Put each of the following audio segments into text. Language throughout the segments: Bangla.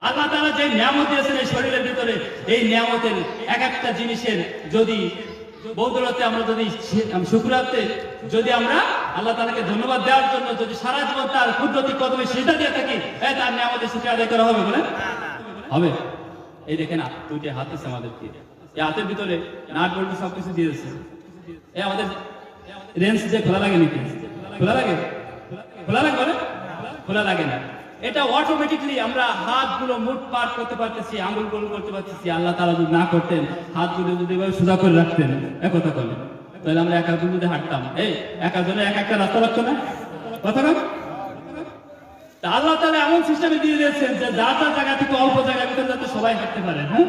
আল্লাহ তাআলা যে নিয়ামত দিয়েছেন এই শরীরের ভিতরে, এই নিয়ামতের এক একটা জিনিসের যদি বদৌলতে আমরা যদি শুকরাতে যদি আমরা আল্লাহ তাআলাকে ধন্যবাদ দেওয়ার জন্য যদি সারা জীবন তার কুদরতি কদমে সিজদা দিয়ে থাকি, তার নিয়ামতের শুকরিয়া আদায় করা হবে বলে হবে। এই দেখেন দুইটা হাত আছে আমাদেরকে, এই হাতের ভিতরে নাট বল্টু সবকিছু দিয়েছে। এই আমাদের রেঞ্জ যে খোলা লাগে নাকি? খোলা লাগে? খোলা লাগে বলে? খোলা লাগে না। এটা অটোমেটিকলি আমরা হাতগুলো মুঠ পার করতে পারতেছি, আঙুলগুলো করতে পারতেছি। আল্লাহ তাআলা যদি না করতেন, হাতগুলো যদি এভাবে সোজা করে রাখতেন, একথা বলে, তাহলে আমরা একা যদি হাঁটতাম, এই একা জনে এক একটা রাস্তা লাগতো না, কথা বল। আল্লাহ তাআলা এমন সিস্টেমে দিয়ে দিয়েছেন যে যার যার জায়গা থেকে অল্প জায়গার ভিতরে যাতে সবাই হাঁটতে পারে। হ্যাঁ,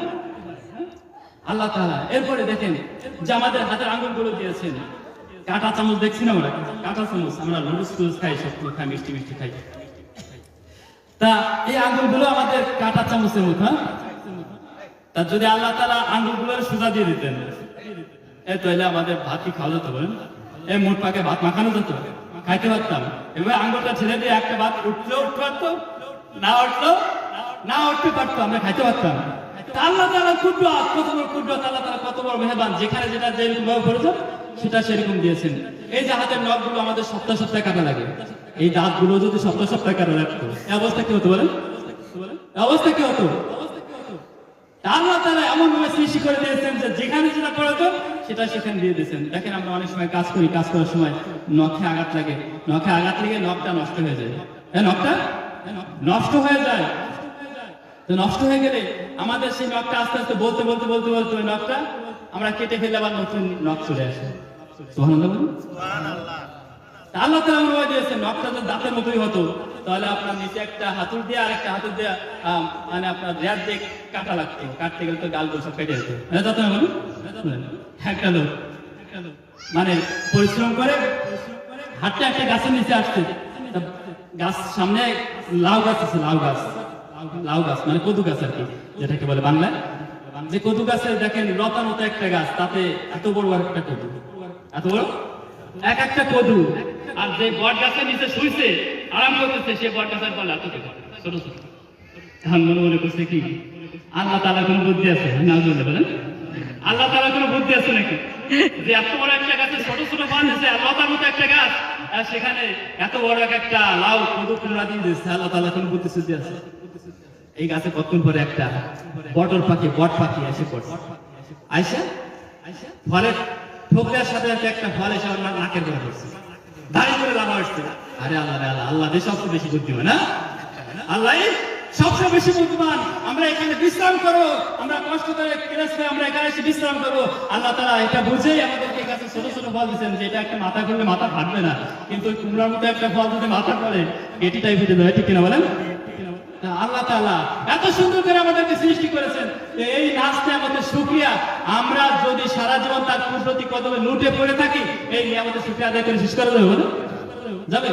আল্লাহ তাআলা। এরপরে দেখেন যে আমাদের হাতের আঙুলগুলো দিয়েছেন কাঁটা চামচ, দেখছি না আমরা কাঁটা চামচ, আমরা লুডুস টুডুস খাই, সবগুলো খাই, মিষ্টি মিষ্টি খাই। তা এই আঙ্গুলগুলো আমাদের কাঁটা চামচের মতো। হ্যাঁ, তা যদি আল্লাহ তাআলা আঙ্গুলগুলো সোজা দিয়ে দিতেন, তাহলে আমাদের ভাত কি খাওয়া যেত বলেন? এই মুঠ পাকে ভাত মাখানো যেত, খাইতে পারতাম। এবার আঙ্গুলটা ছেড়ে দিয়ে একটা ভাত উঠলেও উঠতে পারতো, না উঠলো না উঠতে পারতো, আমরা খাইতে পারতাম। আল্লাহ তাআলা কুদরত, কত বড় কুদরত, আল্লাহ তাআলা কত বড় মেহেরবান, যেখানে যেটা যেরকম ভাবে প্রয়োজন সেটা সেরকম দিয়েছেন। এই যে হাতের নখগুলো আমাদের সপ্তাহে সপ্তাহে কাটা লাগে, এই দাঁতগুলো যদি সপ্তাহে সপ্তাহে কাটা লাগতো, এই অবস্থা কি হতো বলেন? অবস্থা কি হতো? আল্লাহ তাআলা এমন ভাবে সৃষ্টি করে দিয়েছেন যে যেখানে যেটা প্রয়োজন সেটা সেখানে দিয়ে দিয়েছেন। দেখেন আমরা অনেক সময় কাজ করি, কাজ করার সময় নখে আঘাত লাগে, নখে আঘাত লেগে নখটা নষ্ট হয়ে যায়। নখটা নষ্ট হয়ে যায়। তো নষ্ট হয়ে গেলে আমাদের সেই নখটা আস্তে আস্তে বলতে বলতে বলতে বলতে ওই নখটা আমরা কেটে ফেলে আবার নতুন নখ চলে আসে। সুবহানাল্লাহ বলুন। আল্লাহ তাআলা আমাদের দিয়েছেন নখটা যদি দাঁতের মতোই হতো, তাহলে আপনার নিচে একটা হাতুড় দিয়ে আর একটা হাতুড় দিয়ে মানে আপনার রেয়ার দিয়ে কাটা লাগতো, কাটতে গেলে তো গালগুলো সব কেটে যেত। যাতে না বলুন, একটা লোক মানে পরিশ্রম করে হাঁটতে একটা গাছের নিচে আসছে, গাছ সামনে লাউ গাছ আছে, লাউ গাছ, লাউ গাছ মানে কদু গাছ আর কি, যেটাকে বলে বাংলায়। যে কদু গাছের দেখেন লতা মতো একটা গাছ, তাতে এত বড় একটা কদু, এত বড় এক একটা কদু। আর যে বট গাছের নিচে শুইছে আরাম করতেছে, সে বট গাছের ফল এত ছোট ছোট। এখন মনে মনে করছে কি আল্লাহ তাআলার কোনো বুদ্ধি আছে? না বলেন, আল্লাহ তাআলার কোনো বুদ্ধি আছে নাকি যে এত বড় একটা গাছে ছোট ছোট ফল দিচ্ছে, আর লতার মতো একটা গাছ, আর সেখানে এত বড় একটা লাউ কদু কুমড়া দিয়ে দিচ্ছে? আল্লাহ তাআলার কোনো বুদ্ধি শুদ্ধি আছে? এই গাছে কতক্ষণ পরে একটা বট পাখি এসে পড়ছে, আইসা ফলের ঠোকরার সাথে একটা ফল এসে আমার নাকের ধরে পড়ছে, দাঁড়িয়ে করে লাভ আসছে। আরে আল্লাহ রে আল্লাহ, আল্লাহ যে সবচেয়ে বেশি বুদ্ধিমান, না আল্লাহ সবচেয়ে বেশি বুদ্ধিমান। আমরা এখানে বিশ্রাম করবো, আমরা কষ্ট করে ক্লাস করে আমরা এখানে এসে বিশ্রাম করবো। আল্লাহ তাআলা এটা বুঝেই আমাদেরকে কাছে ছোট ছোট ফল দিচ্ছেন, যে এটা একটা মাথা করলে মাথা ফাটবে না, কিন্তু ওই কুমড়ার মতো একটা ফল যদি মাথা করে এটিটাই ফেটে দেয়, ঠিক কিনা বলেন? আল্লাহ তাআলা এত সুন্দর করে আমাদেরকে সৃষ্টি করেছেন, এই নাচতে আমাদের শুকরিয়া। আমরা যদি সারা জীবন তার কুদরতি কদমে লুটে পড়ে থাকি, এই আমাদের শুকরিয়া আদায় করে শেষ করা যাবে? যাবে?